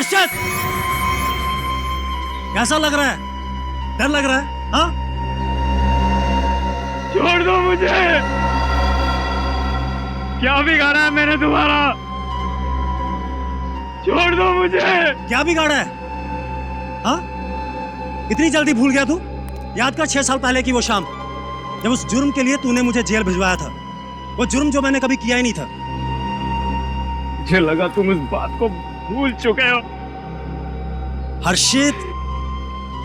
अरशद, कैसा लग रहा है? डर लग रहा है? हाँ? छोड़ दो मुझे। क्या बिगाड़ा है मैंने तुम्हारा? छोड़ दो मुझे। क्या बिगाड़ा है? हाँ? इतनी जल्दी भूल गया तू? याद कर 6 साल पहले की वो शाम, जब उस जुर्म के लिए तूने मुझे जेल भिजवाया था। वो जुर्म जो मैंने कभी किया ही नहीं था। मुझे लगा तुम इस बात को भूल चुके हो। हर्षित,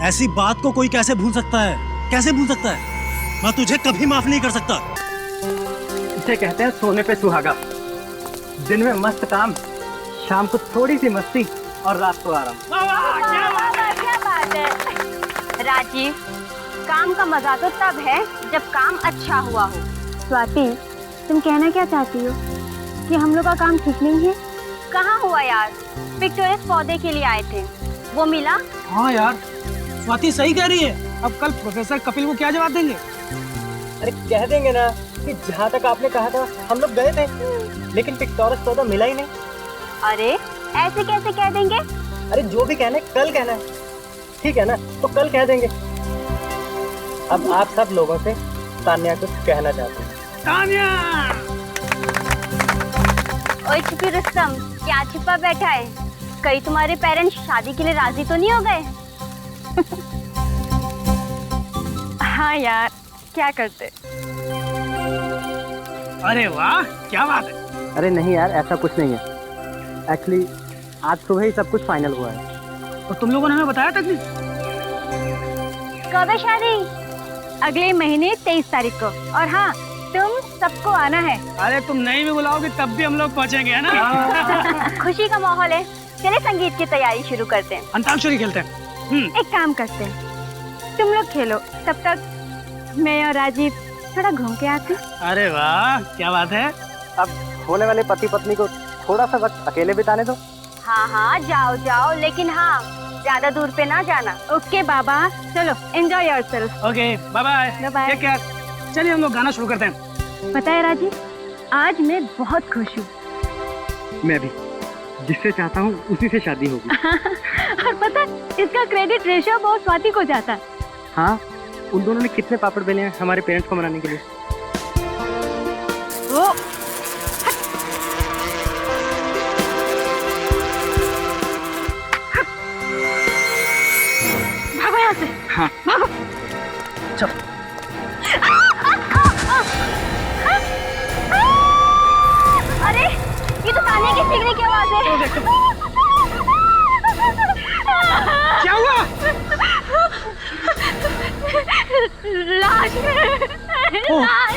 ऐसी बात को कोई कैसे भूल सकता है? कैसे भूल सकता है? मैं तुझे कभी माफ नहीं कर सकता। इसे कहते हैं सोने पे सुहागा। दिन में मस्त काम, शाम को थोड़ी सी मस्ती और रात को आराम। क्या बात है राजीव, काम का मजा तो तब है जब काम अच्छा हुआ हो। स्वाति, तुम कहना क्या चाहती हो? कि हम लोग का काम ठीक नहीं है? कहाँ हुआ यार, पिक्टोरियस पौधे के लिए आए थे, वो मिला? हाँ यार, स्वाति सही कह रही है। अब कल प्रोफेसर कपिल को क्या जवाब देंगे? अरे कह देंगे ना कि जहाँ तक आपने कहा था हम लोग गए थे, लेकिन पिक्टोरियस पौधा मिला ही नहीं। अरे ऐसे कैसे कह देंगे? अरे जो भी कहना है कल कहना है, ठीक है ना? तो कल कह देंगे। अब आप सब लोगों से तान्या कुछ कहना चाहते हैं। तान्या! ओए छुपी रुस्तम, क्या छिपा बैठा है? कहीं तुम्हारे पेरेंट्स शादी के लिए राजी तो नहीं हो गए? हाँ यार, क्या करते? अरे वाह, क्या बात है। अरे नहीं यार, ऐसा कुछ नहीं है। एक्चुअली आज सुबह ही सब कुछ फाइनल हुआ है। और तुम लोगों ने हमें बताया तक नहीं? कब है शादी? अगले महीने 23 तारीख को। और हाँ, तुम सबको आना है। अरे तुम नहीं भी बुलाओगे तब भी हम लोग पहुंचेंगे, है ना? खुशी का माहौल है, चले संगीत की तैयारी शुरू करते हैं। अंताक्षरी खेलते हैं। एक काम करते हैं, तुम लोग खेलो, तब तक मैं और राजीव थोड़ा घूम के आते हैं। अरे वाह, क्या बात है। अब होने वाले पति पत्नी को थोड़ा सा वक्त अकेले बिताने दो। हाँ हाँ, जाओ जाओ, लेकिन हाँ, ज्यादा दूर पे ना जाना। ओके बाबा, चलो enjoy yourself. Okay, bye bye. Bye bye. Take care. चलिए हम लोग गाना शुरू करते हैं। पता है राजीव, आज मैं बहुत खुश हूँ। मैं भी, जिससे चाहता हूँ उसी से शादी होगी। और पता है, इसका क्रेडिट ऋषभ और स्वाति को जाता है। हाँ, उन दोनों ने कितने पापड़ बेले हैं हमारे पेरेंट्स को मनाने के लिए। ओ, भागो यहाँ से। हाँ। भागो। चलो। अरे ये तो ताने की सीखने की आवाज है। क्या हुआ? लाश। लाश।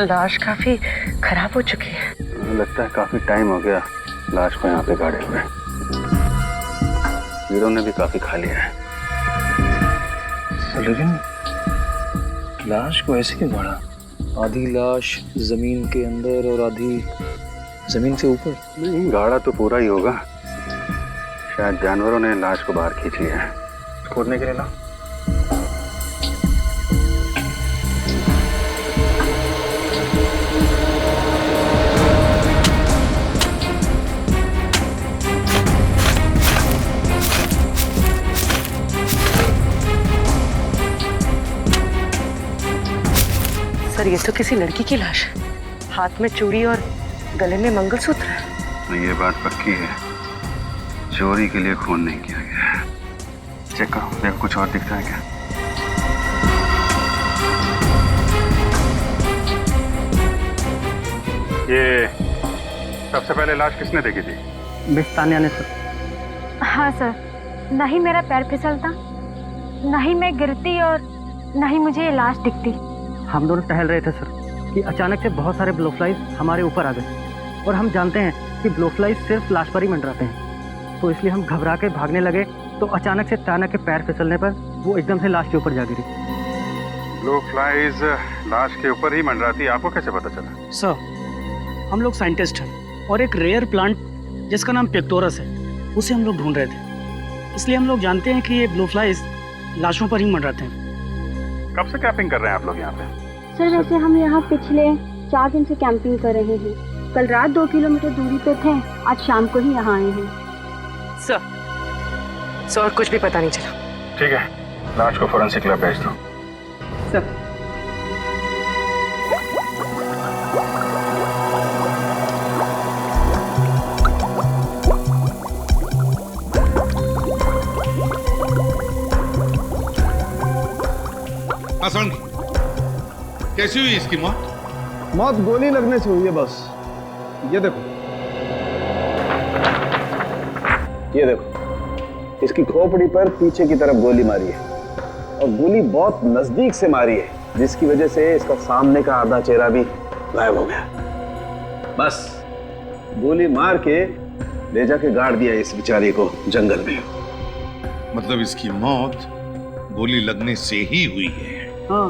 लाश काफी खराब हो चुकी है। लगता है काफी टाइम हो गया लाश को यहाँ पे गाड़े हुए। हीरो ने भी काफी खा लिया है। लेकिन लाश को ऐसे क्यों गाड़ा? आधी लाश जमीन के अंदर और आधी जमीन से ऊपर। नहीं, गाड़ा तो पूरा ही होगा। शायद जानवरों ने लाश को बाहर खींच लिया है। खोदने के लिए ना। सर, ये तो किसी लड़की की लाश है। हाथ में चूड़ी और गले में मंगलसूत्र है। ये बात पक्की है, चोरी के लिए खून नहीं किया गया है। चेक करो, देखो कुछ और दिखता है क्या। ये सबसे पहले लाश किसने देखी थी? मिस तान्या ने सर। हाँ सर, न ही मेरा पैर फिसलता, न ही मैं गिरती और न ही मुझे ये लाश दिखती। हम दोनों टहल रहे थे सर, कि अचानक से बहुत सारे ब्लोफ्लाइज हमारे ऊपर आ गए और हम जानते हैं कि ब्लोफ्लाइज सिर्फ लाश पर ही मंडराते हैं। तो इसलिए हम घबरा के भागने लगे तो अचानक से ताना के पैर फिसलने पर वो एकदम से लाश के ऊपर जा गिरी। ब्लू फ्लाइज लाश के ऊपर ही मंडराती, आपको कैसे पता चला? सर हम लोग साइंटिस्ट हैं और एक रेयर प्लांट जिसका नाम पेक्टोरस है उसे हम लोग ढूंढ रहे थे, इसलिए हम लोग जानते हैं कि ये ब्लू फ्लाइज लाशों पर ही मंडराते हैं। कब से कैंपिंग कर रहे हैं आप लोग यहाँ पे? सर वैसे हम यहाँ पिछले 4 दिन से कैंपिंग कर रहे हैं। कल रात 2 किलोमीटर दूरी पे थे, आज शाम को ही यहाँ आए हैं। सर कुछ भी पता नहीं चला। ठीक है, लाश को फोरेंसिक लैब भेज दो। सर आसान कैसी हुई इसकी मौत? मौत गोली लगने से हुई है बस। ये देखो, ये देखो, इसकी खोपड़ी पर पीछे की तरफ गोली मारी है और गोली बहुत नजदीक से मारी है, जिसकी वजह से इसका सामने का आधा चेहरा भी गायब हो गया। बस गोली मार के ले जाके गाड़ दिया इस बेचारी को जंगल में। मतलब इसकी मौत गोली लगने से ही हुई है? हाँ,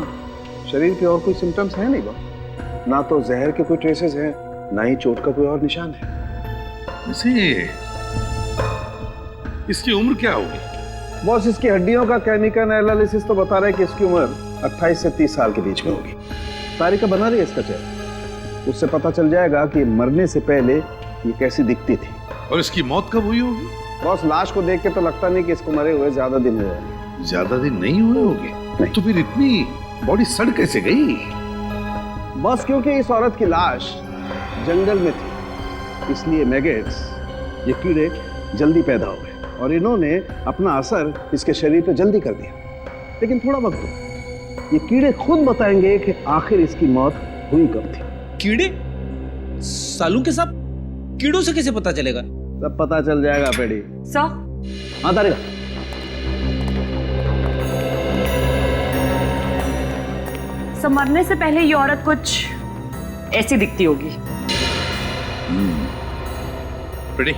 शरीर के और कोई सिम्टम्स है नहीं बा, ना तो जहर के कोई ट्रेसेस हैं, ना ही चोट का कोई और निशान है। वैसे इसकी उम्र क्या होगी? बॉस, इसकी हड्डियों का केमिकल एनालिसिस तो बता रहा है कि इसकी उम्र 28 से 30 साल के बीच में होगी। तारीख बना रही है इसका चेहरा, उससे पता चल जाएगा कि मरने से पहले ये कैसी दिखती थी। और इसकी मौत कब हुई होगी? बॉस, लाश को देख के तो लगता नहीं कि इसको मरे हुए ज्यादा दिन हुए होंगे। ज्यादा दिन नहीं हुए होंगे? तो फिर इतनी बॉडी सड़ कैसे गई? बस क्योंकि इस औरत की लाश जंगल में थी, इसलिए मैगेट्स, ये कीड़े जल्दी पैदा हो गए और इन्होंने अपना असर इसके शरीर पे जल्दी कर दिया। लेकिन थोड़ा वक्त दो, ये कीड़े खुद बताएंगे कि आखिर इसकी मौत हुई कब थी। कीड़े? सालू के साथ कीड़ों से कैसे पता चलेगा? सब पता चल जाएगा पेड़ी। सर हाँ तारिका, मरने से पहले ये औरत कुछ ऐसी दिखती होगी। रेडी,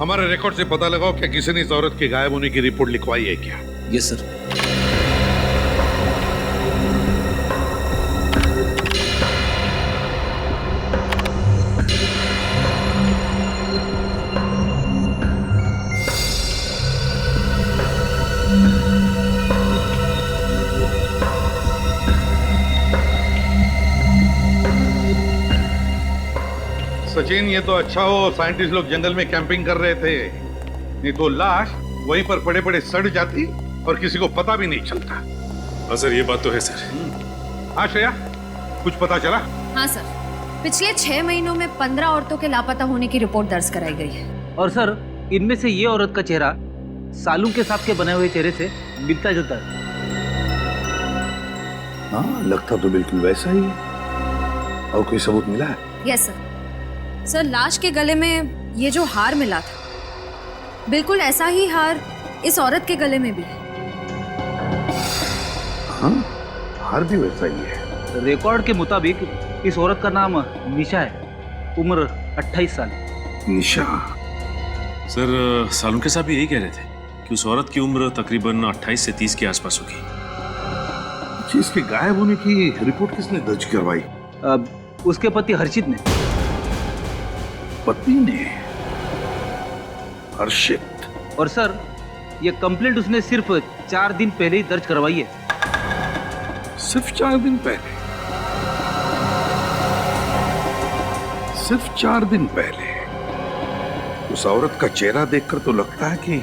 हमारे रिकॉर्ड से पता लगाओ क्या किसी ने इस औरत के गायब होने की रिपोर्ट लिखवाई है क्या? Yes sir. सचिन, ये तो अच्छा हो साइंटिस्ट लोग जंगल में कैंपिंग कर रहे थे, नहीं तो लाश वहीं पर पड़े पड़े सड़ जाती और किसी को पता भी नहीं चलता। हाँ सर, ये बात तो है सर। हाँ श्रेया, कुछ पता चला? हाँ सर, पिछले 6 महीनों में 15 औरतों के लापता होने की रिपोर्ट दर्ज कराई गई है। और सर, इनमें से ये औरत का चेहरा सालू के सांप के बने हुए चेहरे से मिलता जुलता है। हाँ, लगता तो बिल्कुल वैसा ही है। और कोई सबूत मिला है? Yes sir. सर, लाश के गले में ये जो हार मिला था, बिल्कुल ऐसा ही हार इस औरत के गले में भी है। हाँ, हार भी वैसा ही है। रिकॉर्ड के मुताबिक इस औरत का नाम निशा है, उम्र 28 साल। निशा? सर, सालुंके साहब भी यही कह रहे थे कि उस औरत की उम्र तकरीबन 28 से 30 के आसपास होगी। इसके गायब होने की रिपोर्ट किसने दर्ज करवाई? उसके पति हर्षित ने। पत्नी ने? हर्षित? और सर, ये कंप्लेंट उसने सिर्फ 4 दिन पहले ही दर्ज करवाई है। सिर्फ 4 दिन पहले? सिर्फ 4 दिन पहले? उस औरत का चेहरा देखकर तो लगता है कि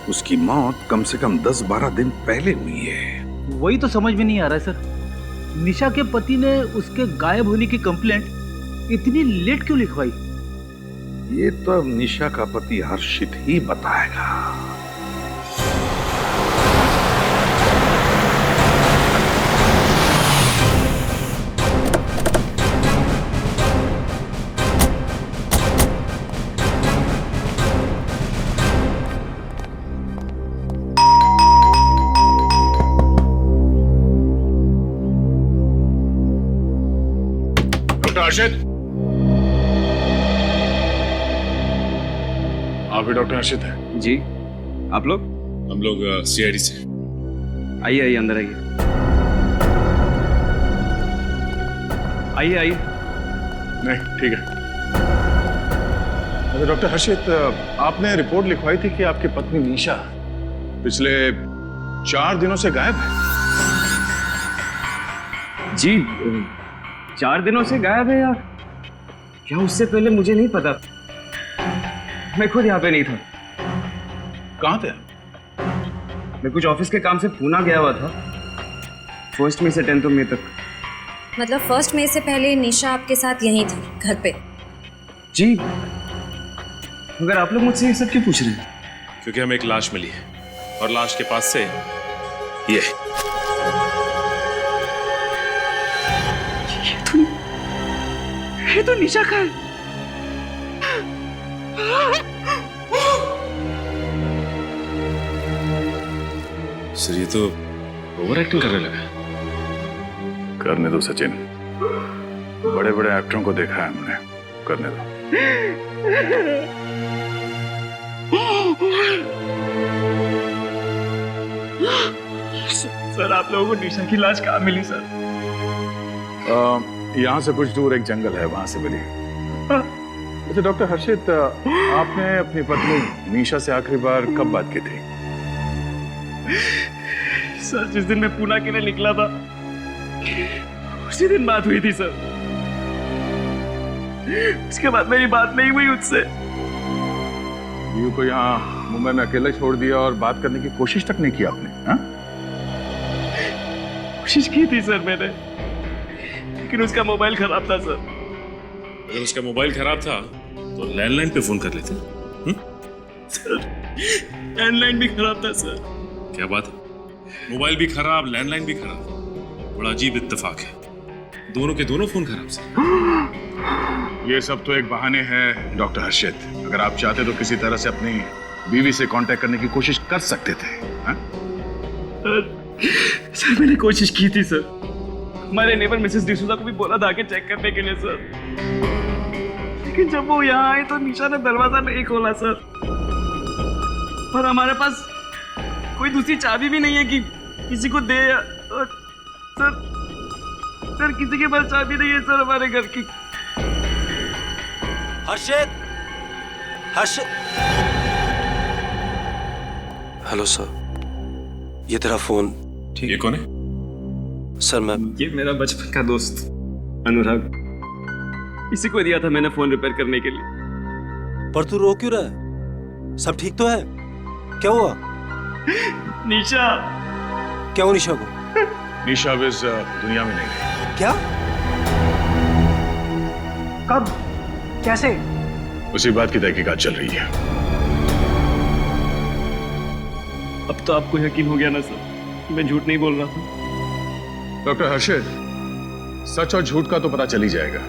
उसकी मौत कम से कम 10-12 दिन पहले हुई है। वही तो समझ में नहीं आ रहा है सर, निशा के पति ने उसके गायब होने की कंप्लेंट इतनी लेट क्यों लिखवाई? ये तो अब निशा का पति हर्षित ही बताएगा। हर्षित, आप भी डॉक्टर हर्षित हैं? जी, आप लोग? हम लोग सीआईडी से। आइए आइए, अंदर आइए। आइए आइए। नहीं, ठीक है। अच्छा डॉक्टर हर्षित, आपने रिपोर्ट लिखवाई थी कि आपकी पत्नी निशा पिछले 4 दिनों से गायब है। जी, 4 दिनों से गायब है यार? क्या उससे पहले मुझे नहीं पता। मैं खुद यहाँ पे नहीं था। कहाँ थे? मैं कुछ ऑफिस के काम से पूना गया हुआ था, 1 मई से 10 मई तक। मतलब 1 मई से पहले निशा आपके साथ यहीं थी, घर पे? जी, मगर आप लोग मुझसे ये सब क्यों पूछ रहे हैं? क्योंकि हमें एक लाश मिली है और लाश के पास से ये तो निशा का है। सर ये तो ओवर एक्टिंग करने लगा। करने दो सचिन, बड़े बड़े एक्टरों को देखा है हमने, करने दो। सर आप लोगों को निशा की लाश कहाँ मिली सर? यहाँ से कुछ दूर एक जंगल है, वहां से मिली। अच्छा डॉक्टर हर्षित, आपने अपनी पत्नी निशा से आखिरी बार कब बात की थी? सर जिस दिन मैं पूना के लिए निकला था उसी दिन बात हुई थी सर। उसके बाद मेरी बात नहीं हुई उससे। यू को यहाँ मुंबई में अकेला छोड़ दिया और बात करने की कोशिश तक नहीं की आपने? हाँ? कोशिश की थी सर मैंने, लेकिन उसका मोबाइल खराब था सर। अगर उसका मोबाइल खराब था तो लैंडलाइन पे फोन कर लेते। सर लैंडलाइन भी खराब था सर। क्या बात है, मोबाइल भी खराब, लैंडलाइन भी खराब। बड़ा अजीब इत्तेफाक है, दोनों के दोनों फोन खराब से। ये सब तो एक बहाने हैं डॉक्टर हर्षित। अगर आप चाहते तो किसी तरह से अपनी बीवी से कांटेक्ट करने की कोशिश कर सकते थे। हाँ? सर मैंने कोशिश की थी सर। हमारे नेबर मिसेस डिसूजा को भी बोला था कि चेक करने के लिए सर, लेकिन जब वो यहाँ आए तो निशा ने दरवाजा नहीं खोला सर। और हमारे पास कोई दूसरी चाबी भी नहीं है कि किसी को दे। और सर किसी के पास चाबी नहीं है सर हमारे घर की। हर्षित, हर्षित। हेलो सर, ये तेरा फोन। ठीक, ये कौन है? सर मैं, ये मेरा बचपन का दोस्त अनुराग, इसी को दिया था मैंने फोन रिपेयर करने के लिए। पर तू रो क्यों रहा है? सब ठीक तो है? क्या हुआ? निशा। क्या हुआ निशा को? निशा अब इस दुनिया में नहीं रही। क्या? कब? कैसे? उसी बात की तहकीकात चल रही है। अब तो आपको यकीन हो गया ना सर, मैं झूठ नहीं बोल रहा था। डॉक्टर हर्षित, सच और झूठ का तो पता चल ही जाएगा।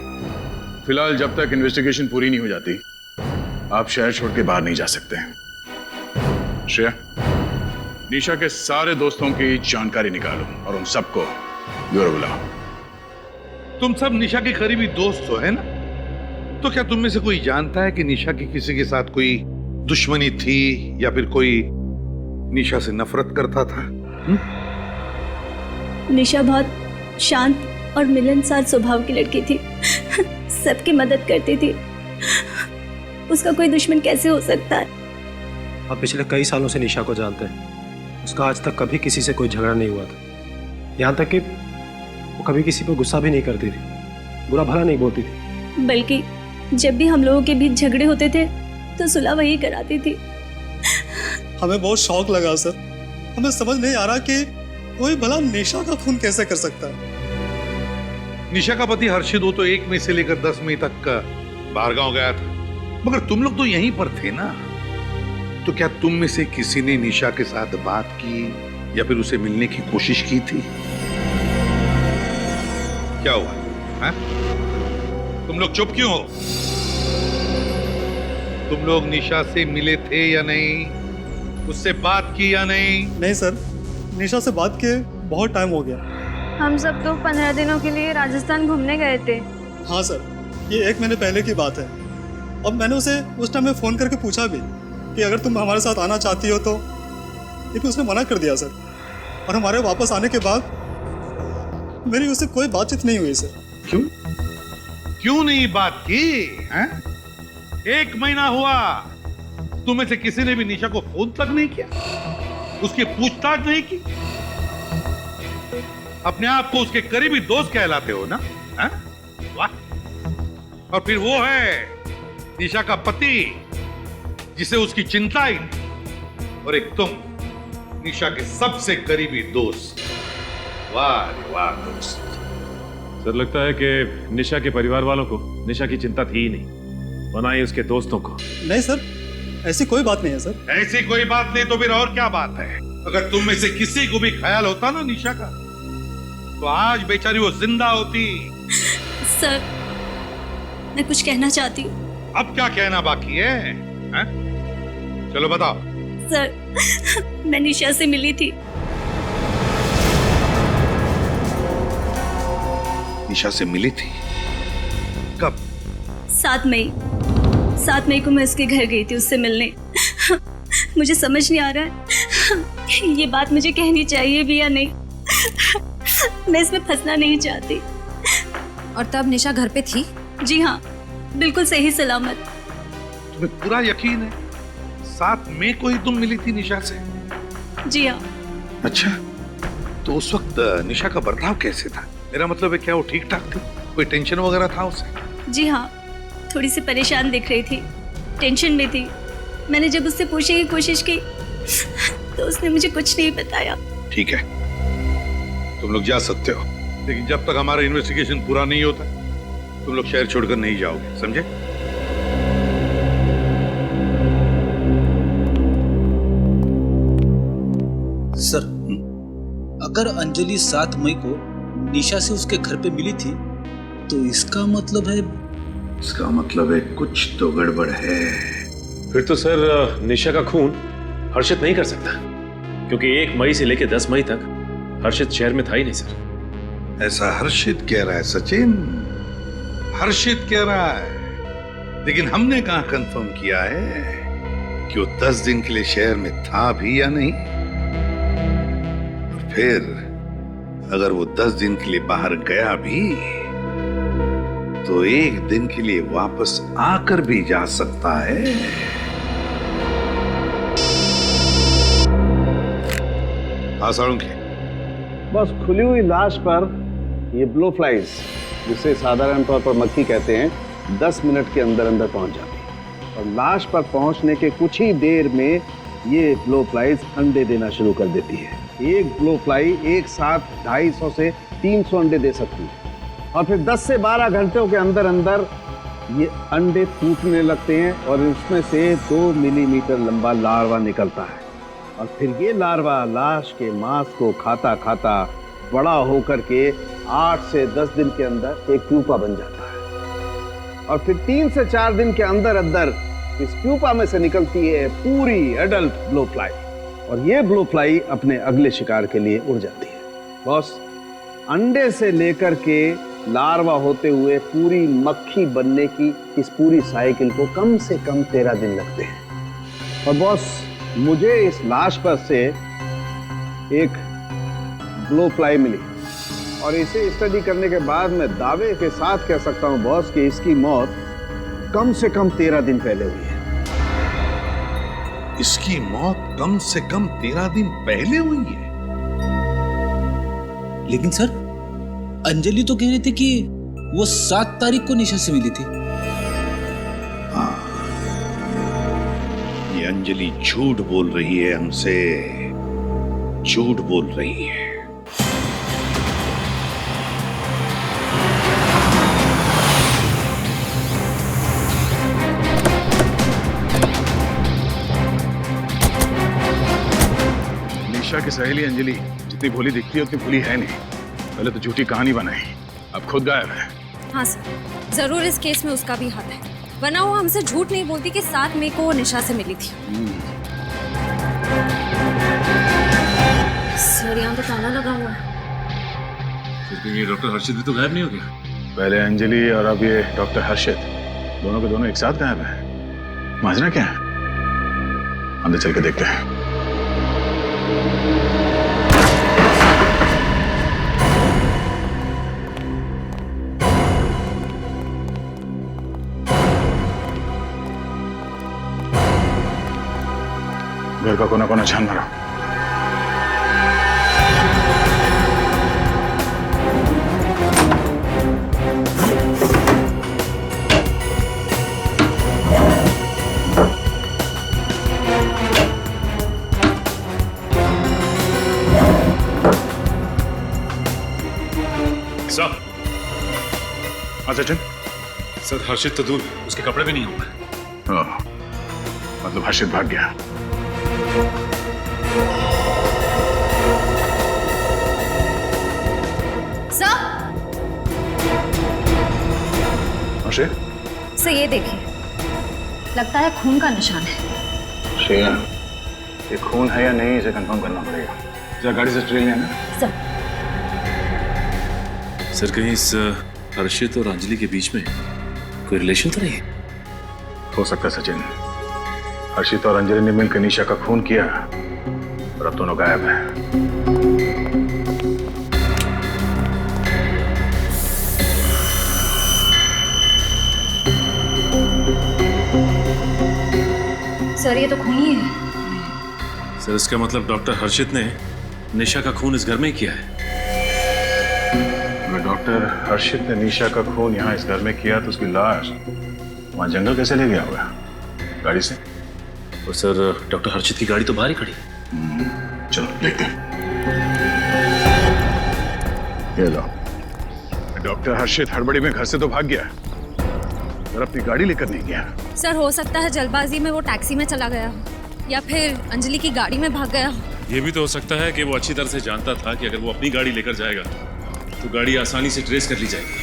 फिलहाल जब तक इन्वेस्टिगेशन पूरी नहीं हो जाती आप शहर छोड़ के बाहर नहीं जा सकते हैं। श्रेया, निशा के सारे दोस्तों की जानकारी निकालो और उन सबको ब्यूरो बुलाओ। तुम सब निशा के करीबी दोस्त हो, है ना? तो क्या तुम में से कोई जानता है कि निशा की किसी के साथ कोई दुश्मनी थी या फिर कोई निशा से नफरत करता था? निशा बहुत शांत और मिलनसार स्वभाव की लड़की थी। सबकी मदद करती थी। उसका कोई दुश्मन कैसे हो सकता है? आप पिछले कई सालों से निशा को जानते हैं। उसका आज तक कभी किसी से कोई झगड़ा नहीं हुआ था। यहाँ तक कि वो कभी किसी पर गुस्सा भी नहीं करती थी, बुरा भला नहीं बोलती थी। बल्कि जब भी हम लोगों के बीच झगड़े होते थे तो सुलह वही कराती थी। हमें बहुत शौक लगा सर। हमें समझ नहीं आ रहा कि कोई भला निशा का खून कैसे कर सकता है। निशा का पति हर्षित वो तो 1 मई से लेकर 10 मई तक का बाहर गांव गया था, मगर तुम लोग तो यहीं पर थे ना। तो क्या तुम में से किसी ने निशा के साथ बात की या फिर उसे मिलने की कोशिश की थी? क्या हुआ? है? तुम लोग चुप क्यों हो? तुम लोग निशा से मिले थे या नहीं? उससे बात की या नहीं? नहीं सर, निशा से बात किए बहुत टाइम हो गया। हम सब तो 15 दिनों के लिए राजस्थान घूमने गए थे। हाँ सर, ये 1 महीने पहले की बात है। अब मैंने उसे उस टाइम में फ़ोन करके पूछा भी कि अगर तुम हमारे साथ आना चाहती हो तो, लेकिन उसने मना कर दिया सर। और हमारे वापस आने के बाद मेरी उससे कोई बातचीत नहीं हुई सर। क्यों नहीं बात की हैं? 1 महीना हुआ, तुम में से किसी ने भी निशा को फोन तक नहीं किया, उसकी पूछताछ नहीं की। अपने आप को उसके करीबी दोस्त कहलाते हो ना? हैं? वाह। और फिर वो है निशा का पति जिसे उसकी चिंता ही नहीं, और एक तुम निशा के सबसे करीबी दोस्त। वाह रे वाह दोस्त। सर लगता है कि निशा के परिवार वालों को निशा की चिंता थी ही नहीं, बनाई उसके दोस्तों को। नहीं सर, ऐसी कोई बात नहीं है सर। ऐसी कोई बात नहीं तो फिर और क्या बात है? अगर तुम में से किसी को भी ख्याल होता ना निशा का, तो आज बेचारी वो जिंदा होती। सर, मैं कुछ कहना चाहती हूँ। अब क्या कहना बाकी है, हैं? चलो बताओ। सर, मैं निशा से मिली थी। निशा से मिली थी? कब? 7 मई को मैं उसके घर गई थी उससे मिलने। मुझे समझ नहीं आ रहा है ये बात मुझे कहनी चाहिए भी या नहीं। मैं इसमें फंसना नहीं चाहती। और तब निशा घर पे थी? जी हाँ, बिल्कुल सही सलामत। तुम्हें पूरा यकीन है 7 मई को ही तुम मिली थी निशा से? जी हाँ। अच्छा, तो उस वक्त निशा का बर्ताव कैसे था? मेरा मतलब है क्या वो ठीक ठाक थी? कोई टेंशन वगैरह था उसे? जी हाँ, थोड़ी सी परेशान दिख रही थी, टेंशन में थी। मैंने जब उससे पूछने की कोशिश की तो उसने मुझे कुछ नहीं बताया। ठीक है, तुम लोग जा सकते हो, लेकिन जब तक हमारा इन्वेस्टिगेशन पूरा नहीं होता तुम लोग शहर छोड़कर नहीं जाओगे, समझे? सर, अगर अंजलि 7 मई को निशा से उसके घर पे मिली थी तो इसका मतलब है कुछ तो गड़बड़ है। फिर तो सर निशा का खून हर्षित नहीं कर सकता, क्योंकि 1 मई से लेकर 10 मई तक हर्षित शहर में था ही नहीं सर। ऐसा हर्षित कह रहा है सचिन, हर्षित कह रहा है, लेकिन हमने कहां कंफर्म किया है कि वो 10 दिन के लिए शहर में था भी या नहीं। और फिर अगर वो 10 दिन के लिए बाहर गया भी तो 1 दिन के लिए वापस आकर भी जा सकता है। हाँ साळुंखे, बस खुली हुई लाश पर ये ब्लो फ्लाइज, जिसे साधारण तौर पर मक्खी कहते हैं, 10 मिनट के अंदर अंदर पहुंच जाती है। और लाश पर पहुंचने के कुछ ही देर में ये ब्लो फ्लाइज अंडे देना शुरू कर देती है। एक ब्लो फ्लाई एक साथ 250 से 300 अंडे दे सकती है। और फिर 10 से 12 घंटों के अंदर अंदर ये अंडे फूटने लगते हैं और इसमें से 2 मिलीमीटर लंबा लार्वा निकलता है। और फिर ये लार्वा लाश के मांस को खाता खाता बड़ा होकर के 8 से 10 दिन के अंदर एक प्यूपा बन जाता है। और फिर 3 से 4 दिन के अंदर अंदर इस प्यूपा में से निकलती है पूरी एडल्ट ब्लो फ्लाई। और ये ब्लो फ्लाई अपने अगले शिकार के लिए उड़ जाती है। बॉस, अंडे से लेकर के लार्वा होते हुए पूरी मक्खी बनने की इस पूरी साइकिल को कम से कम 13 दिन लगते हैं। और बॉस, मुझे इस लाश पर से एक ब्लो फ्लाई मिली और इसे स्टडी करने के बाद मैं दावे के साथ कह सकता हूं बॉस कि इसकी मौत कम से कम 13 दिन पहले हुई है। इसकी मौत कम से कम 13 दिन पहले हुई है? लेकिन सर, अंजलि तो कह रही थी कि वो 7 तारीख को निशा से मिली थी। हाँ, ये अंजलि झूठ बोल रही है हमसे, झूठ बोल रही है। निशा की सहेली अंजलि जितनी भोली दिखती है उतनी भोली है नहीं। पहले तो झूठी कहानी बनाई, अब खुद गायब है। हाँ सर, जरूर इस केस में उसका भी हाथ है, वरना वो हमसे झूठ नहीं बोलती कि 7 मई को वो निशा से मिली थी। सर, यहाँ तो ताला लगा हुआ है। ये डॉक्टर हर्षित भी तो गायब नहीं हो गया? पहले अंजलि और अब ये डॉक्टर हर्षित, दोनों के दोनों एक साथ गायब हैं। माजरा क्या है? अंदर चल के देखते हैं। घर का कोना कोना छान मारो। सर, हाँ सचिन। सर हर्षित तो दूर, उसके कपड़े भी नहीं होंगे। मतलब हर्षित भाग गया। सर, हर्षित, ये देखिए, लगता है खून का निशान है। श्रेया, ये खून है या नहीं इसे कंफर्म करना पड़ेगा। जरा गाड़ी से ट्रेन लेना। सर कहीं इस हर्षित और अंजलि के बीच में कोई रिलेशन तो नहीं? हो सकता है सचिन। हर्षित और अंजलि ने मिलकर निशा का खून किया और अब दोनों गायब हैं। सर ये तो खून ही है। सर इसका मतलब डॉक्टर हर्षित ने निशा का खून इस घर में ही किया है। अगर डॉक्टर हर्षित ने निशा का खून यहाँ इस घर में किया तो उसकी लाश वहां जंगल कैसे ले गया होगा? गाड़ी से? और सर डॉक्टर हर्षित की गाड़ी तो बाहर ही खड़ी। चलो देखते हैं। ये लो, डॉक्टर हर्षित हड़बड़ी में घर से तो भाग गया और अपनी गाड़ी लेकर नहीं गया। सर हो सकता है जल्दबाजी में वो टैक्सी में चला गया या फिर अंजलि की गाड़ी में भाग गया। ये भी तो हो सकता है कि वो अच्छी तरह से जानता था कि अगर वो अपनी गाड़ी लेकर जाएगा तो गाड़ी आसानी से ट्रेस कर ली जाएगी।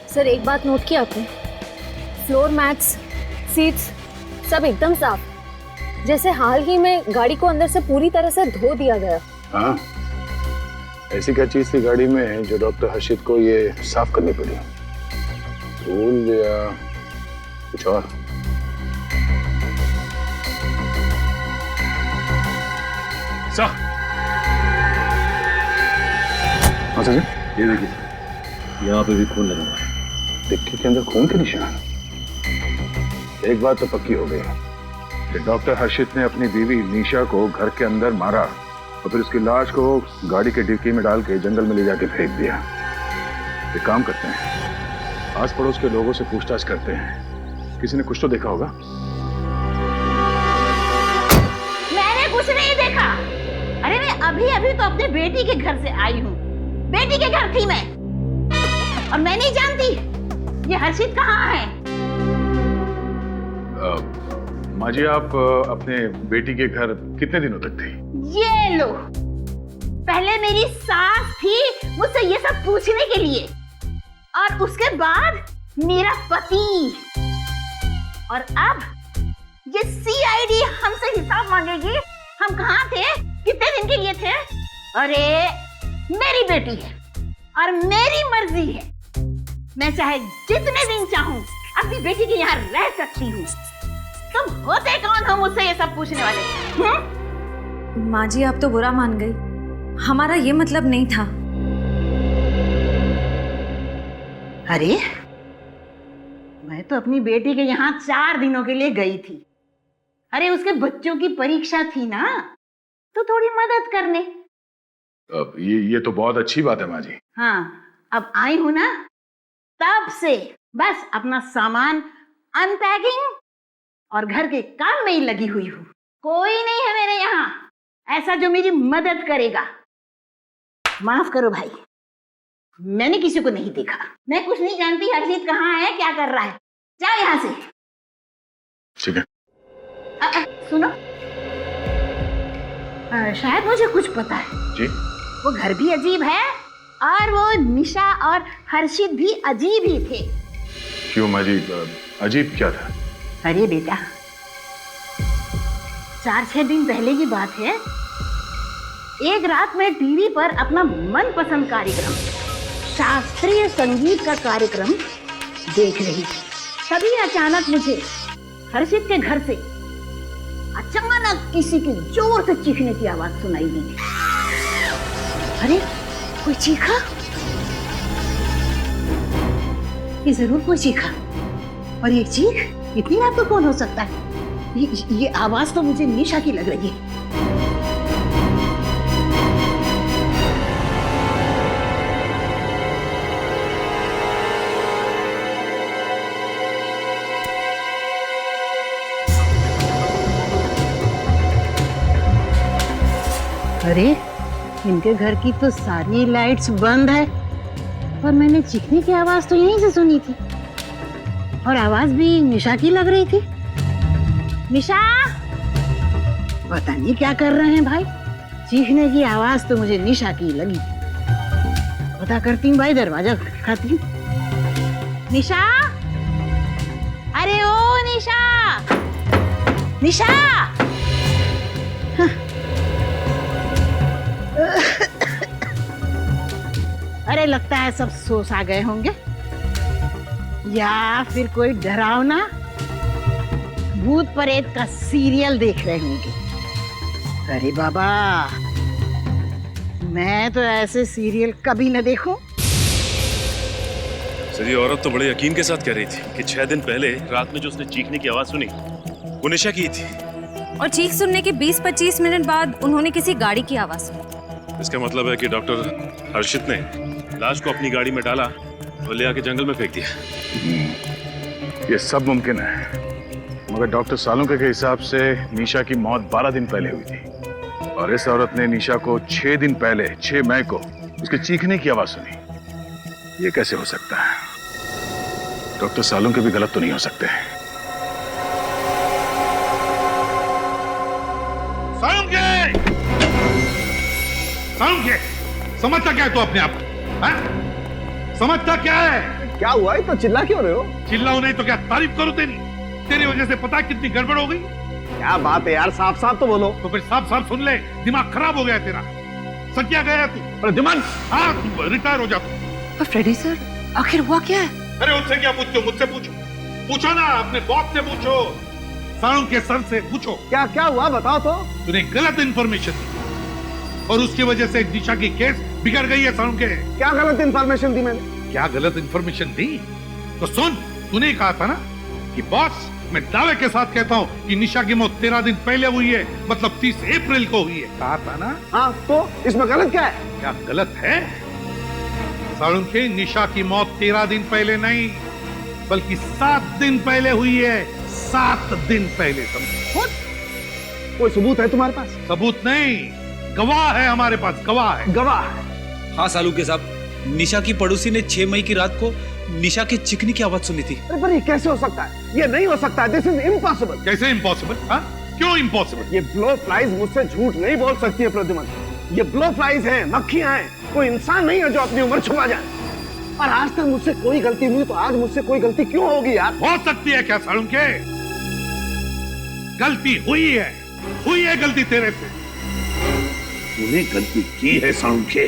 सर एक बात नोट की आपने? फ्लोर मैट्स, सीट्स सब एकदम साफ, जैसे हाल ही में गाड़ी को अंदर से पूरी तरह से धो दिया गया। हाँ, ऐसी क्या चीज थी गाड़ी में जो डॉक्टर हर्षित को ये साफ करनी पड़ी? धूल या कुछ और? हाँ सर, ये देखिए, यहाँ पे भी खून लगा हुआ है। डिक्की के अंदर खून के निशान। एक बात तो पक्की हो गई कि डॉक्टर हर्षित ने अपनी बीवी निशा को घर के अंदर मारा और फिर उसकी लाश को गाड़ी के डिक्की में डाल के जंगल में ले जाके फेंक दिया। एक काम करते हैं, आस पड़ोस के लोगों से पूछताछ करते हैं, किसी ने कुछ तो देखा होगा। मैंने कुछ नहीं देखा। अरे मैं अभी अभी तो अपने बेटी के घर से आई हूँ। बेटी के घर थी मैं, और मैं नहीं जानती ये हर्षित कहाँ है। माँ जी, आप अपने बेटी के घर कितने दिनों तक थी? ये लो, पहले मेरी सास थी मुझसे ये सब पूछने के लिए, और उसके बाद मेरा पति, और अब ये सीआईडी हमसे हिसाब मांगेगी। हम कहाँ थे, कितने दिन के लिए थे? अरे मेरी बेटी है और मेरी मर्जी है, मैं चाहे जितने दिन चाहूं अपनी बेटी के यहाँ रह सकती हूँ। तुम होते कौन हो मुझसे ये सब पूछने वाले? माँ जी आप तो बुरा मान गई, हमारा ये मतलब नहीं था। अरे मैं तो अपनी बेटी के यहाँ 4 दिनों के लिए गई थी। अरे उसके बच्चों की परीक्षा थी ना, तो थोड़ी मदद करने। अब ये तो बहुत अच्छी बात है माँ जी। हाँ, अब आई हूं ना, तब से बस अपना सामान अनपैकिंग और घर के काम में ही लगी हुई हूँ। कोई नहीं है मेरे यहाँ ऐसा जो मेरी मदद करेगा। माफ करो भाई, मैंने किसी को नहीं देखा। मैं कुछ नहीं जानती हर्षित कहाँ है, क्या कर रहा है। जाओ यहाँ से। ठीक है। सुनो, शायद मुझे कुछ पता है। जी? वो घर भी अजीब है और वो निशा और हर्षित भी अजीब ही थे। क्यों माँ जी, अजीब क्या था? अरे बेटा, 4-6 दिन पहले की बात है। एक रात में टीवी पर अपना मनपसंद कार्यक्रम, शास्त्रीय संगीत का कार्यक्रम देख रही थी। तभी अचानक मुझे हर्षित के घर से अचानक किसी की जोर से चीखने की आवाज सुनाई दी। अरे, कोई चीखा? ये जरूर कोई चीखा। और ये चीख इतनी रात को कौन हो सकता है? ये आवाज तो मुझे निशा की लग रही है। अरे, इनके घर की तो सारी लाइट्स बंद है और मैंने चीखने की आवाज तो यहीं से सुनी थी और आवाज भी निशा की लग रही थी। निशा, पता नहीं क्या कर रहे हैं भाई। चीखने की आवाज तो मुझे निशा की लगी। पता करती हूँ भाई, दरवाजा खटखटाती हूँ। निशा, अरे ओ निशा, निशा। अरे लगता है सब सोच आ गए होंगे या फिर कोई डरावना भूत प्रेत का सीरियल देख रहे होंगे। अरे बाबा, मैं तो ऐसे सीरियल कभी न देखूं। सर, ये औरत तो बड़े यकीन के साथ कह रही थी कि 6 दिन पहले रात में जो उसने चीखने की आवाज सुनी वो निशा की थी, और चीख सुनने के 20-25 मिनट बाद उन्होंने किसी गाड़ी की आवाज सुनी। इसका मतलब है कि डॉक्टर हर्षित ने लाश को अपनी गाड़ी में डाला और ले आके जंगल में फेंक दिया। ये सब मुमकिन है, मगर डॉक्टर सालुंके के हिसाब से निशा की मौत 12 दिन पहले हुई थी और इस औरत ने निशा को 6 दिन पहले 6 मई को उसके चीखने की आवाज सुनी। ये कैसे हो सकता है? डॉक्टर सालुंके भी गलत तो नहीं हो सकते। सालुंके, समझता क्या है तू अपने आप को? समझता क्या है? क्या हुआ है? तो चिल्ला क्यों रहे हो? चिल्लाओ नहीं तो क्या तारीफ करूं तेरी? तेरी वजह से पता कितनी गड़बड़ हो गई। क्या बात है यार, साफ साफ तो बोलो। तो फिर साफ साफ सुन ले, दिमाग खराब हो गया तेरा। सटिया गया तू। अरे दिमाग, हाँ, तू रिटायर हो जा तू। पर फ्रेडी सर, आखिर हुआ क्या है? अरे उससे क्या पूछते हो? मुझसे पूछो। पूछो ना, अपने बॉस से पूछो, सालुंके सर से पूछो। क्या क्या हुआ बताओ तो। तूने गलत इंफॉर्मेशन दी और उसकी वजह से निशा की केस बिगड़ गई है। सालुंके, क्या गलत इंफॉर्मेशन दी मैंने? क्या गलत इंफॉर्मेशन दी? तो सुन, तूने कहा था ना कि बॉस, मैं दावे के साथ कहता हूँ कि निशा की मौत 13 दिन पहले हुई है, मतलब 30 अप्रैल को हुई है। कहा था ना? हाँ, तो इसमें गलत क्या है? क्या गलत है? सालुंके, निशा की मौत 13 दिन पहले नहीं बल्कि 7 दिन पहले हुई है। 7 दिन पहले। समझो? कोई सबूत है तुम्हारे पास? सबूत नहीं, गवाह है हमारे पास। गवाह है। गवाह? हाँ सालुंके साहब, निशा की पड़ोसी ने 6 मई की रात को निशा के चिकनी की आवाज सुनी थी। अरे पर ये कैसे हो सकता है? ये नहीं हो सकता है। This is impossible. कैसे इम्पॉसिबल? हाँ, क्यों इम्पॉसिबल? ये ब्लो फ्लाइज मुझसे झूठ नहीं बोल सकती है प्रद्युमन। ये ब्लो फ्लाइज हैं, मक्खियां हैं, कोई इंसान नहीं है जो अपनी उम्र छुपा जाए। और आज तक मुझसे कोई गलती नहीं, तो आज मुझसे कोई गलती क्यों होगी यार? हो सकती है क्या सालुंके? गलती हुई है गलती तेरे से। तूने गलती की है सालुंके।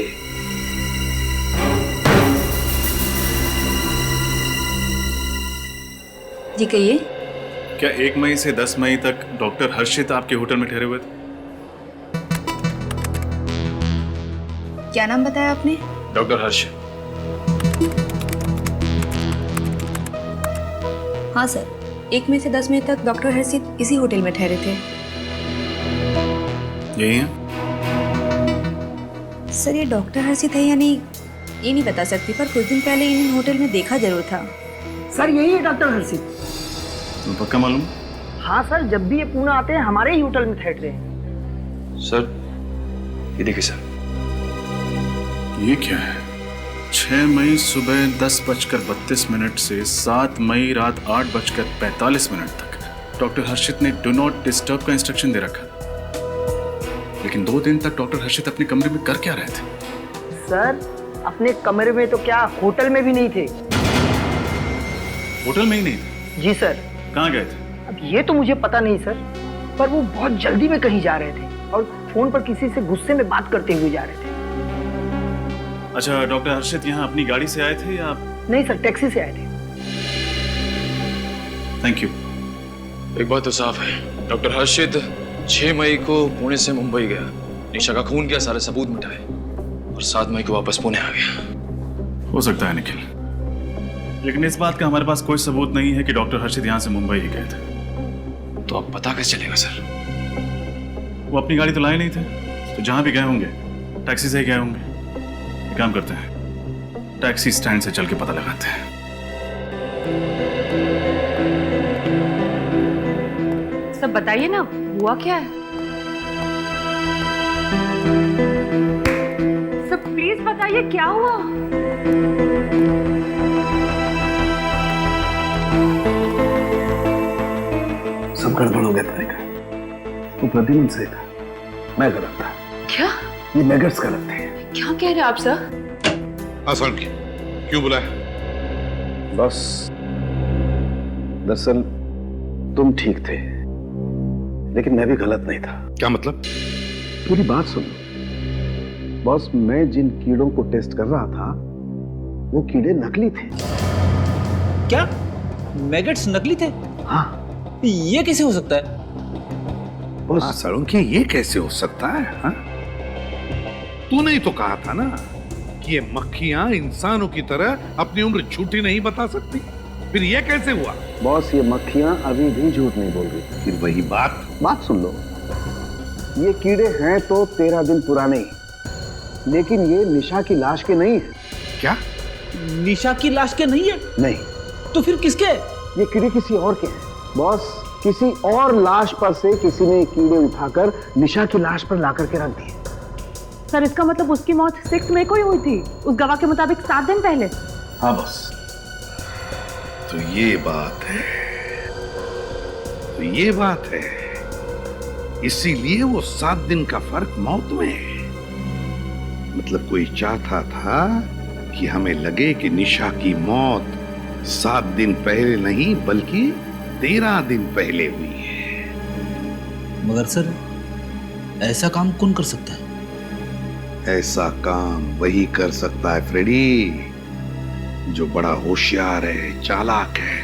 जी कहिए। क्या 1 मई से 10 मई तक डॉक्टर हर्षित आपके होटल में ठहरे हुए थे? क्या नाम बताया आपने? डॉक्टर हर्षित। हाँ सर, 1 मई से 10 मई तक डॉक्टर हर्षित इसी होटल में ठहरे थे। यही है? सर, ये डॉक्टर हर्षित है या नहीं ये नहीं बता सकती, पर कुछ दिन पहले इन्हें होटल में देखा जरूर था। सर, यही है डॉक्टर हर्षित। तो पक्का मालूम? हाँ सर, जब भी ये पुणे आते हैं हमारे ही होटल में ठहरते हैं। सर, ये देखिए सर। ये क्या है? 6 मई सुबह 10:32 से 7 मई रात 8:45 तक डॉक्टर हर्षित ने डू नॉट डिस्टर्ब का इंस्ट्रक्शन दे रखा। लेकिन 2 दिन तक डॉक्टर हर्षित अपने कमरे में कर क्या रहे थे? सर अपने कमरे में तो क्या, होटल में भी नहीं थे। होटल में ही नहीं थे? जी सर। कहाँ गए थे? अब ये तो मुझे पता नहीं सर, पर वो बहुत जल्दी में कहीं जा रहे थे और फोन पर किसी से गुस्से में बात करते हुए जा रहे थे। अच्छा, डॉक्टर हर्षित यहाँ अपनी गाड़ी से आए थे या? नहीं सर, टैक्सी से आए थे। Thank you. एक बात तो साफ है, डॉक्टर हर्षित 6 मई को पुणे से मुंबई गया, निशा का खून किया, सारे सबूत मिटाए और 7 मई को वापस पुणे आ गया। हो सकता है निखिल, लेकिन इस बात का हमारे पास कोई सबूत नहीं है कि डॉक्टर हर्षित यहाँ से मुंबई ही गए थे। तो अब पता कैसे चलेगा सर? वो अपनी गाड़ी तो लाए नहीं थे, तो जहां भी गए होंगे टैक्सी से ही गए होंगे। एक काम करते हैं, टैक्सी स्टैंड से चल के पता लगाते हैं। सब बताइए ना, हुआ क्या है? सब प्लीज बताइए, क्या हुआ? सब गड़बड़ हो गया तारिका। वो प्रतिमन सही था, मैं गलत था। क्या? ये मैगट्स गलत थे। क्या कह रहे हैं आप सर? आसान की क्यों बुलाया? बॉस, दरअसल तुम ठीक थे, लेकिन मैं भी गलत नहीं था। क्या मतलब? पूरी बात सुनो। बॉस, मैं जिन कीड़ों को टेस्ट कर रहा था वो कीड़े नकली थे। क्या मैगट्स नकली थे? हाँ। ये कैसे हो सकता है? बॉस सालुंकी, ये कैसे हो सकता है? हाँ? तूने ही तो कहा था ना कि ये मक्खियां इंसानों की तरह अपनी उम्र झूठी नहीं बता सकती। फिर ये कैसे हुआ? बॉस, ये मक्खियां अभी भी झूठ नहीं बोल रही। फिर वही बात सुन लो। ये कीड़े हैं तो 13 दिन पुराने, लेकिन ये निशा की लाश के नहीं है। क्या? निशा की लाश के नहीं है? नहीं। तो फिर किसके? ये कीड़े किसी और के हैं। बॉस, किसी और लाश पर से किसी ने कीड़े उठाकर निशा की लाश पर लाकर के रख दिए। सर इसका मतलब उसकी मौत 6 मई को ही हुई थी, उस गवाह के मुताबिक 7 दिन पहले। हाँ बॉस। तो ये बात है, इसीलिए वो 7 दिन का फर्क मौत में है। मतलब कोई चाहता था कि हमें लगे कि निशा की मौत 7 दिन पहले नहीं बल्कि 13 दिन पहले हुई है। मगर सर, ऐसा काम कौन कर सकता है? ऐसा काम वही कर सकता है फ्रेडी, जो बड़ा होशियार है, चालाक है,